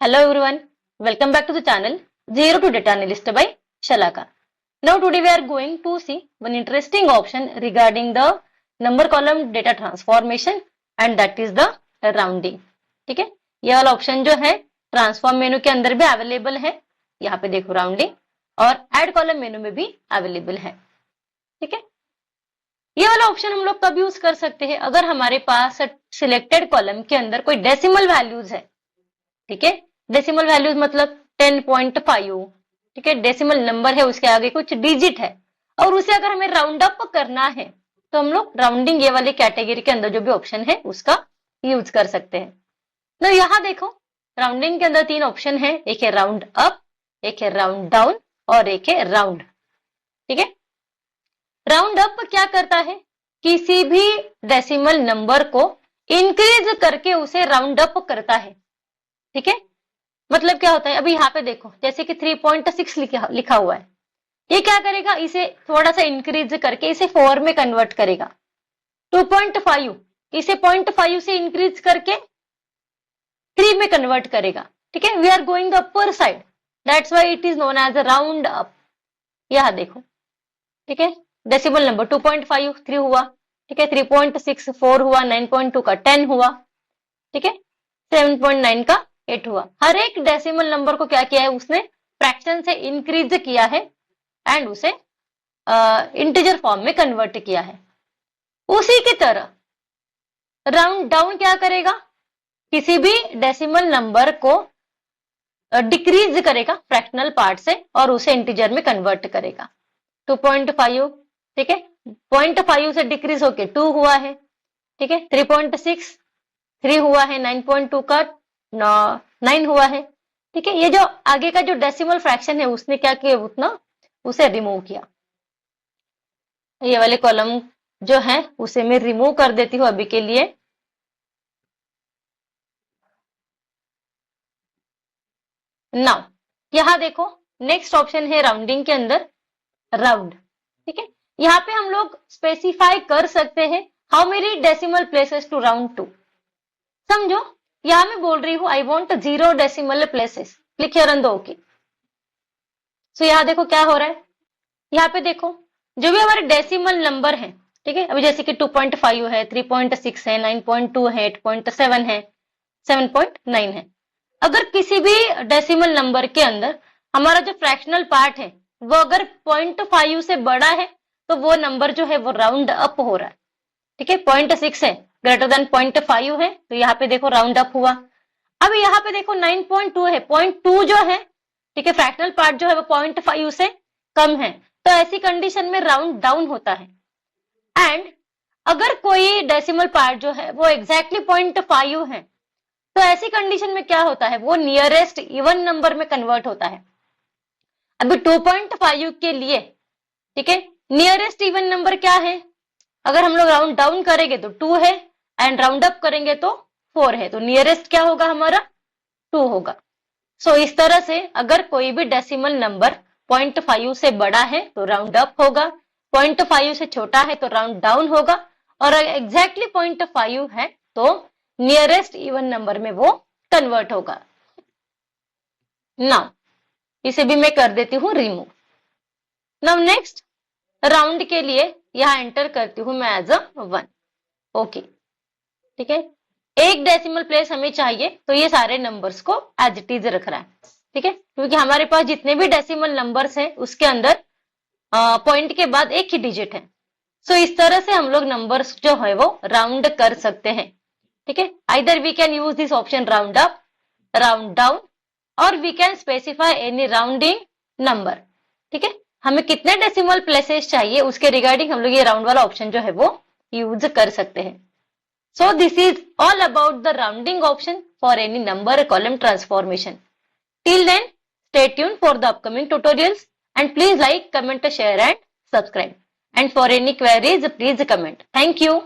Hello everyone, welcome back to the channel Zero to Data Analyst by Shalaka. Now today we are going to see one interesting option regarding the number column data transformation and that is the rounding. ठीक है, यह वाला option जो है transform मेनू के अंदर भी available है, यहाँ पे देखो राउंडिंग, और ऐड कॉलम मेनू में भी अवेलेबल है. ठीक है, ये वाला ऑप्शन हम लोग कब यूज कर सकते हैं? अगर हमारे पास सिलेक्टेड कॉलम के अंदर कोई डेसिमल वैल्यूज है. ठीक है, डेसिमल वैल्यूज मतलब 10.5. ठीक है, डेसिमल नंबर है, उसके आगे कुछ डिजिट है और उसे अगर हमें राउंड अप करना है तो हम लोग राउंडिंग ये वाली कैटेगरी के अंदर जो भी ऑप्शन है उसका यूज कर सकते हैं. तो यहाँ देखो राउंडिंग के अंदर तीन ऑप्शन है, एक है राउंड अप, एक है राउंड डाउन और एक है राउंड. ठीक है, राउंड अप क्या करता है? किसी भी डेसिमल नंबर को इंक्रीज करके उसे राउंड अप करता है. ठीक है, मतलब क्या होता है? अभी यहाँ पे देखो जैसे कि 3.6 लिखा हुआ है, ये क्या करेगा? इसे थोड़ा सा इंक्रीज करके इसे 4 में कन्वर्ट करेगा. 2.5 इसे 0.5 से इंक्रीज करके 3 में कन्वर्ट करेगा. ठीक है, we are going the upper side, that's why it is known as a round up. यह देखो, ठीक है, डेसिमल नंबर 2.5 3 हुआ. ठीक है, 3.6 4 हुआ, 9.2 का 10 हुआ. ठीक है, 7.9 का 8 हुआ. हर एक डेसिमल नंबर को क्या किया है? उसने फ्रैक्शन से इंक्रीज किया है एंड उसे इंटीजर फॉर्म में कन्वर्ट किया है. उसी की तरह राउंड डाउन क्या करेगा? किसी भी डेसिमल नंबर को डिक्रीज करेगा फ्रैक्शनल पार्ट से और उसे इंटीजर में कन्वर्ट करेगा. 2.5, ठीक है, 0.5 से डिक्रीज होके 2 हुआ है. ठीक है, 3.6 3 हुआ है, 9.2 का 9 हुआ है. ठीक है, ये जो आगे का जो डेसिमल फ्रैक्शन है उसने क्या किया? उतना उसे रिमूव किया. ये वाले कॉलम जो है उसे मैं रिमूव कर देती हूँ अभी के लिए. नाउ यहाँ देखो नेक्स्ट ऑप्शन है राउंडिंग के अंदर राउंड. ठीक है, यहाँ पे हम लोग स्पेसिफाई कर सकते हैं how many decimal places to round to. समझो यहां मैं बोल रही हूं I want 0 decimal places, click here on the okay. So यहाँ देखो क्या हो रहा है, यहाँ पे देखो जो भी हमारे डेसिमल नंबर है. ठीक है, अभी जैसे कि 2.5 है, 3.6 है, 9.2 है, 8.7 है, 7.9 है. अगर किसी भी डेसिमल नंबर के अंदर हमारा जो फ्रैक्शनल पार्ट है वो अगर 0.5 से बड़ा है तो वो नंबर जो है वो राउंड अप हो रहा है. ठीक है, 0.6 है, ग्रेटर देन 0.5 है तो यहाँ पे देखो राउंड अप हुआ. अब यहाँ पे देखो 9.2 है, 0.2 जो है, ठीक है, फ्रैक्शनल पार्ट जो है वो 0.5 से कम है तो ऐसी कंडीशन में राउंड डाउन होता है. एंड अगर कोई डेसिमल पार्ट जो है वो एग्जैक्टली 0.5 है तो ऐसी कंडीशन में क्या होता है? वो नियरेस्ट इवन नंबर में कन्वर्ट होता है. अभी 2.5 के लिए, ठीक है, नियरेस्ट इवन नंबर क्या है? अगर हम लोग राउंड डाउन करेंगे तो 2 है एंड राउंड अप करेंगे तो 4 है, तो नियरेस्ट क्या होगा हमारा? 2 होगा. सो इस तरह से अगर कोई भी डेसिमल नंबर 0.5 से बड़ा है तो राउंड अप होगा, 0.5 से छोटा है तो राउंड डाउन होगा, और एग्जैक्टली 0.5 है तो नियरेस्ट इवन नंबर में वो कन्वर्ट होगा. नाउ इसे भी मैं कर देती हूँ रिमूव. नाउ नेक्स्ट राउंड के लिए यहां एंटर करती हूं मैं एज अ 1. ओके, ठीक है, एक डेसिमल प्लेस हमें चाहिए तो ये सारे नंबर्स को एज इट इज रख रहा है. ठीक है, क्योंकि हमारे पास जितने भी डेसिमल नंबर्स हैं उसके अंदर पॉइंट के बाद एक ही डिजिट है. सो इस तरह से हम लोग नंबर्स जो है वो राउंड कर सकते हैं. ठीक है, either we can use this option round up, round down, और we can specify any rounding number. ठीक है, हमें कितने डेसिमल प्लेसेस चाहिए उसके रिगार्डिंग हम लोग ये राउंड वाला ऑप्शन जो है वो यूज कर सकते हैं. So this is all about the rounding option for any number column transformation. Till then stay tuned for the upcoming tutorials and please like, comment, share and subscribe. And for any queries please comment. Thank you.